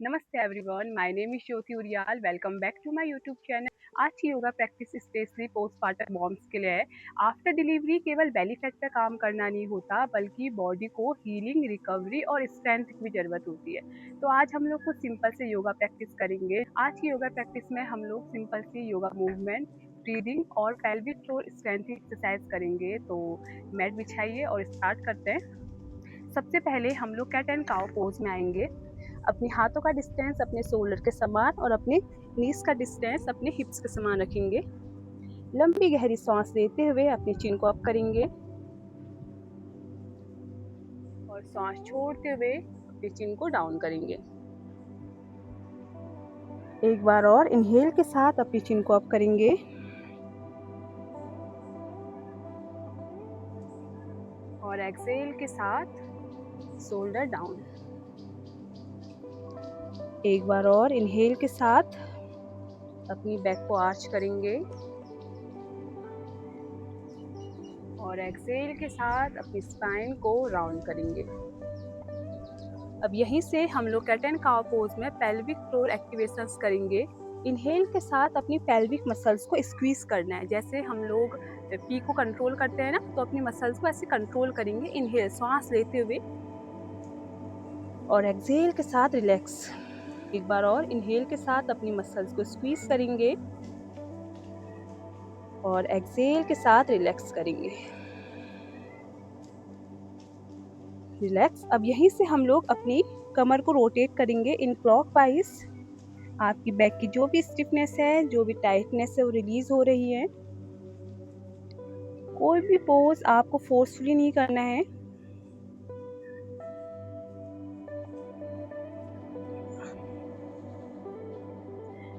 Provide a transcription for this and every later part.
नमस्ते everyone, my name is Jyoti Uriyal. Welcome back to my YouTube channel. आज की yoga practice specially postpartum moms के लिए है। आफ्टर डिलीवरी केवल बेली फैट पे काम करना नहीं होता, बल्कि बॉडी को हीलिंग, रिकवरी और स्ट्रेंथ की भी जरूरत होती है। तो आज हम लोग कुछ सिंपल से योगा प्रैक्टिस करेंगे। आज की योगा प्रैक्टिस में हम लोग सिंपल सी योगा मूवमेंट, ब्रीदिंग और पेल्विक फ्लोर स्ट्रेंथ एक्सरसाइज करेंगे। तो मैट बिछाइए और स्टार्ट करते हैं। सबसे पहले हम लोग कैट एंड काउ पोज में आएंगे। अपने हाथों का डिस्टेंस अपने शोल्डर के समान और अपने नीज का डिस्टेंस अपने हिप्स के समान रखेंगे। लंबी गहरी सांस लेते हुए अपने चिन को अप करेंगे और सांस छोड़ते हुए अपने चिन को डाउन करेंगे। एक बार और इनहेल के साथ अपनी चिन को अप करेंगे और एक्सहेल के साथ शोल्डर डाउन। एक बार और इनहेल के साथ अपनी बैक को आर्च करेंगे और एक्सहेल के साथ अपनी स्पाइन को राउंड करेंगे। अब यहीं से हम लोग कैट एंड काउ पोज में पेल्विक फ्लोर एक्टिवेशंस करेंगे। इनहेल के साथ अपनी पेल्विक मसल्स को स्क्वीज करना है। जैसे हम लोग पी को कंट्रोल करते हैं ना, तो अपनी मसल्स को ऐसे कंट्रोल करेंगे। इनहेल सांस लेते हुए और एक्सहेल के साथ रिलैक्स। एक बार और इनहेल के साथ अपनी मसल्स को स्क्वीज करेंगे और एक्सहेल के साथ रिलैक्स करेंगे। रिलैक्स। अब यहीं से हम लोग अपनी कमर को रोटेट करेंगे इन क्लॉकवाइज। आपकी बैक की जो भी स्टिफनेस है, जो भी टाइटनेस है, वो रिलीज हो रही है। कोई भी पोज आपको फोर्सफुली नहीं करना है।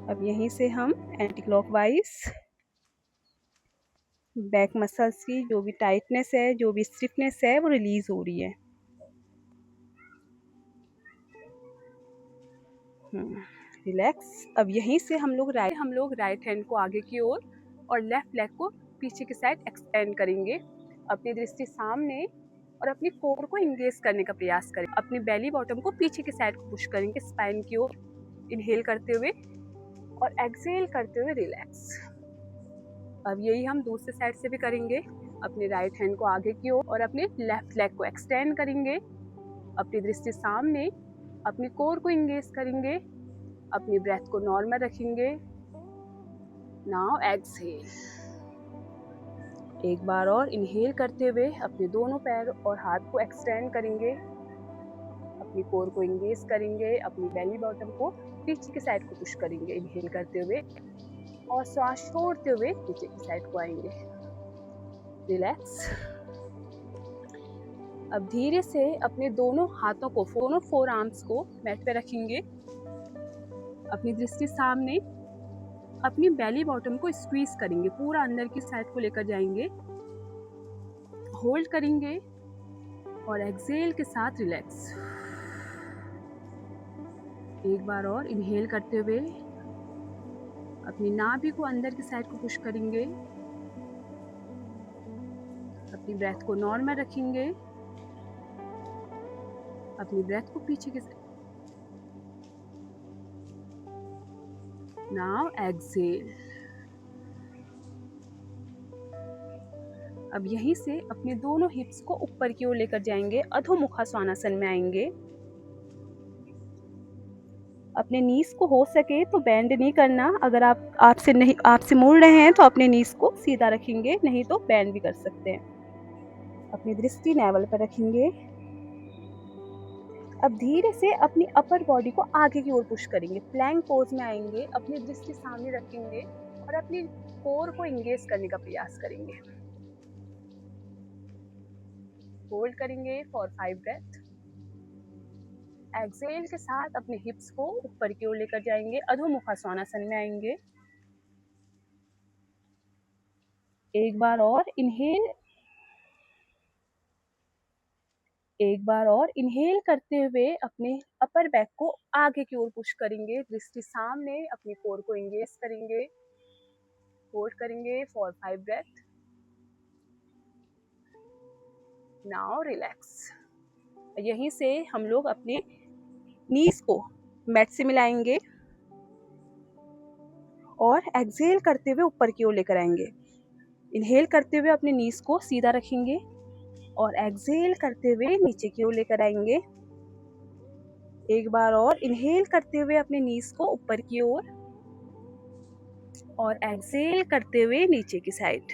अब यहीं से हम एंटी क्लॉकवाइज बैक मसल्स की जो भी टाइटनेस है, जो भी स्टिफनेस है, वो रिलीज हो रही है। रिलैक्स। अब यहीं से हम लोग राइट हैंड को आगे की ओर और लेफ्ट लेग को पीछे की साइड एक्सटेंड करेंगे। अपनी दृष्टि सामने और अपनी कोर को इंगेज करने का प्रयास करें। अपनी बेली बॉटम को पीछे की साइड को पुश करेंगे स्पाइन की ओर। इनहेल करते हुए और एक्सहेल करते हुए रिलैक्स। अब यही हम दूसरे साइड से भी करेंगे। अपने राइट हैंड को आगे की ओर और अपने लेफ्ट लेग को एक्सटेंड करेंगे। अपनी दृष्टि सामने, अपनी कोर को इंगेज करेंगे, अपनी ब्रेथ को नॉर्मल रखेंगे। Now exhale. एक बार और इनहेल करते हुए अपने दोनों पैर और हाथ को एक्सटेंड करेंगे, अपनी कोर को इंगेज करेंगे, अपनी बेली बॉटम को पीछे की साइड को पुश करेंगे इनहेल करते हुए और सांस छोड़ते हुए पीछे की साइड को आएंगे। रिलैक्स। अब धीरे से अपने दोनों हाथों को, दोनों फोर आर्म्स को मैट पे रखेंगे। अपनी दृष्टि सामने, अपनी बेली बॉटम को स्क्वीज करेंगे, पूरा अंदर की साइड को लेकर जाएंगे। होल्ड करेंगे और एक्सहेल के साथ रिलैक्स। एक बार और इनहेल करते हुए अपनी नाभि को अंदर की साइड को पुश करेंगे, अपनी ब्रेथ को नॉर्मल रखेंगे, अपनी ब्रेथ को पीछे की साइड। Now exhale. अब यहीं से अपने दोनों हिप्स को ऊपर की ओर लेकर जाएंगे, अधोमुखा स्वानासन में आएंगे। अपने नीज को हो सके तो बेंड नहीं करना। अगर आपसे मुड़ रहे हैं तो अपने नीज को सीधा रखेंगे, नहीं तो बेंड भी कर सकते हैं। अपनी दृष्टि नेवल पर रखेंगे। अब धीरे से अपनी अपर बॉडी को आगे की ओर पुश करेंगे, प्लैंक पोज में आएंगे। अपनी दृष्टि सामने रखेंगे और अपनी कोर को इंगेज करने का प्रयास करेंगे। होल्ड करेंगे फॉर 5 ब्रेथ। एक्सहेल के साथ अपने हिप्स को ऊपर की ओर लेकर जाएंगे, अधोमुखा स्वानासन में आएंगे। एक बार और इनहेल। एक बार और इनहेल करते हुए अपने अपर बैक को आगे की ओर पुश करेंगे, दृष्टि सामने, अपनी कोर को एंगेज करेंगे। होल्ड करेंगे फॉर 5 ब्रेथ। Now relax. यहीं से हम लोग अपने नीज को मैट से मिलाएंगे और एक्सहेल करते हुए ऊपर की ओर लेकर आएंगे। इनहेल करते हुए अपने नीज को सीधा रखेंगे और एक्सहेल करते हुए नीचे की ओर लेकर आएंगे। एक बार और इनहेल करते हुए अपने नीज को ऊपर की ओर और एक्सहेल करते हुए नीचे की साइड।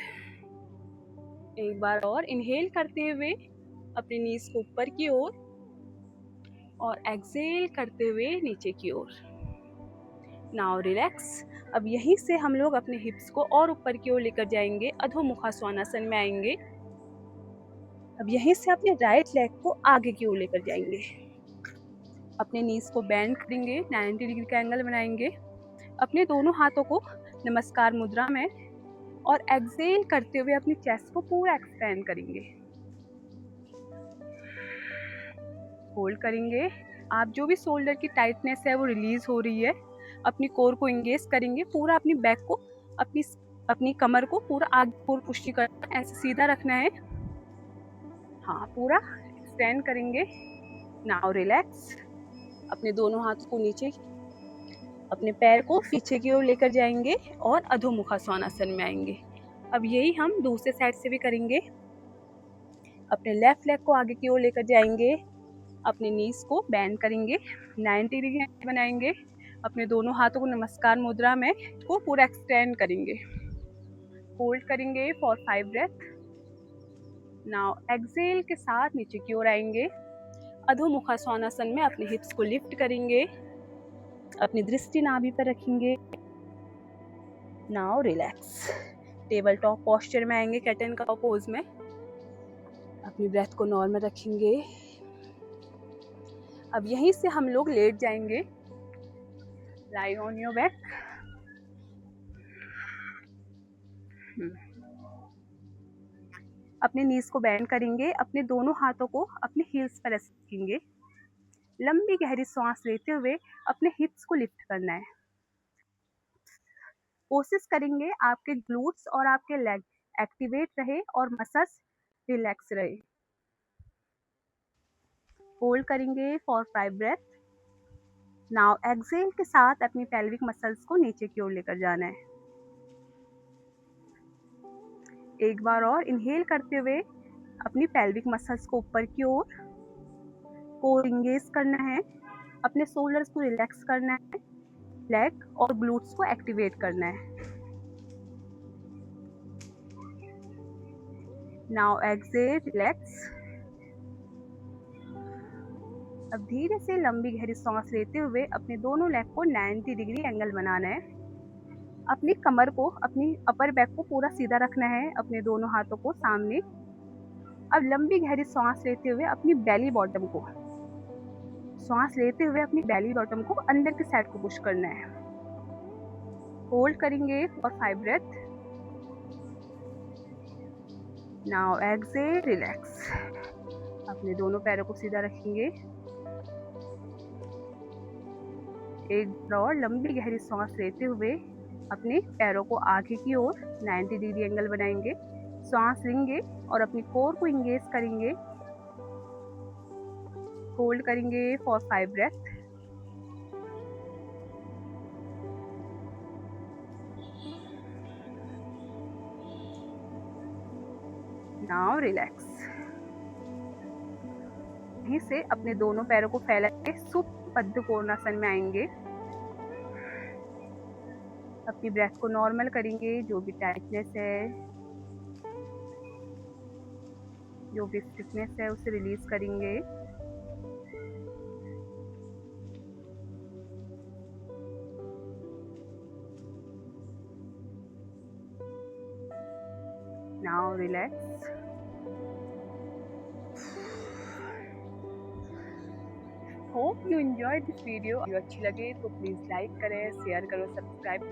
एक बार और इनहेल करते हुए अपने नीज को ऊपर की ओर और एक्सहेल करते हुए नीचे की ओर। Now relax. अब यहीं से हम लोग अपने हिप्स को और ऊपर की ओर लेकर जाएंगे, अधोमुखासनासन में आएंगे। अब यहीं से अपने राइट लेग को आगे की ओर लेकर जाएंगे। अपने नीज को बेंड करेंगे, 90 डिग्री का एंगल बनाएंगे। अपने दोनों हाथों को नमस्कार मुद्रा में और एक्सहेल करते हुए अपनी चेस्ट को पूरा एक्सपेंड करेंगे। होल्ड करेंगे। आप जो भी शोल्डर की टाइटनेस है वो रिलीज हो रही है। अपनी कोर को एंगेज करेंगे, पूरा अपनी बैक को, अपनी कमर को पूरा आगे और पुष्टि करना, ऐसे सीधा रखना है। हाँ, पूरा एक्सटेंड करेंगे। Now relax. अपने दोनों हाथ को नीचे, अपने पैर को पीछे की ओर लेकर जाएंगे और अधोमुखासनासन में आएंगे। अब यही हम दूसरे साइड से भी करेंगे। अपने लेफ्ट लेग को आगे की ओर लेकर जाएंगे, अपने नीज को बेंड करेंगे, 90 डिग्री बनाएंगे। अपने दोनों हाथों को नमस्कार मुद्रा में को पूरा एक्सटेंड करेंगे। होल्ड करेंगे फॉर 5 ब्रेथ। नाउ एक्सहेल के साथ नीचे की ओर आएंगे। अधोमुखासनासन में अपने हिप्स को लिफ्ट करेंगे, अपनी दृष्टि नाभि पर रखेंगे। Now relax. Table top posture में आएंगे, कैटन का पोज में। अपनी ब्रेथ को नॉर्मल रखेंगे। अब यहीं से हम लोग लेट जाएंगे, लाई ऑन योर बैक। अपने नीज को बेंड करेंगे, अपने दोनों हाथों को अपने हील्स पर रखेंगे। लंबी गहरी सांस लेते हुए अपने हिप्स को लिफ्ट करना है। कोशिश करेंगे आपके ग्लूट्स और आपके लेग एक्टिवेट रहे और मसल्स रिलैक्स रहे। होल्ड करेंगे फॉर 5 ब्रेथ। नाउ एक्सहेल के साथ अपनी पेल्विक मसल्स को नीचे की ओर लेकर जाना है। एक बार और इनहेल करते हुए अपनी पेल्विक मसल्स को ऊपर की ओर कोर इंगेज करना है, अपने शोल्डर्स को रिलैक्स करना है, लेग और ग्लूट्स को एक्टिवेट करना है। Now exhale, relax. अब धीरे से लंबी गहरी सांस लेते हुए अपने दोनों लेग को 90 डिग्री एंगल बनाना है। अपनी कमर को, अपनी अपर बैक को पूरा सीधा रखना है, अपने दोनों हाथों को सामने। अब लंबी गहरी सांस लेते हुए अपनी बेली बॉटम को, सांस लेते हुए अपनी बेली बॉटम को अंदर की साइड को पुश करना है। होल्ड करेंगे for 5 breath. Now exhale, relax. अपने दोनों पैरों को सीधा रखेंगे। एक बार और लंबी गहरी सांस लेते हुए अपने पैरों को आगे की ओर 90 डिग्री एंगल बनाएंगे। सांस लेंगे और अपनी कोर को इंगेज करेंगे। होल्ड करेंगे फॉर 5 ब्रेथ। Now relax. यहीं से अपने दोनों पैरों को फैला के सुप्त कोणासन में आएंगे। अपनी ब्रेथ को नॉर्मल करेंगे, जो भी टाइटनेस है, जो भी स्टिफनेस है उसे रिलीज करेंगे। Now relax. Hope you enjoy this video. अच्छी लगे तो प्लीज लाइक करें, शेयर करो, सब्सक्राइब करें।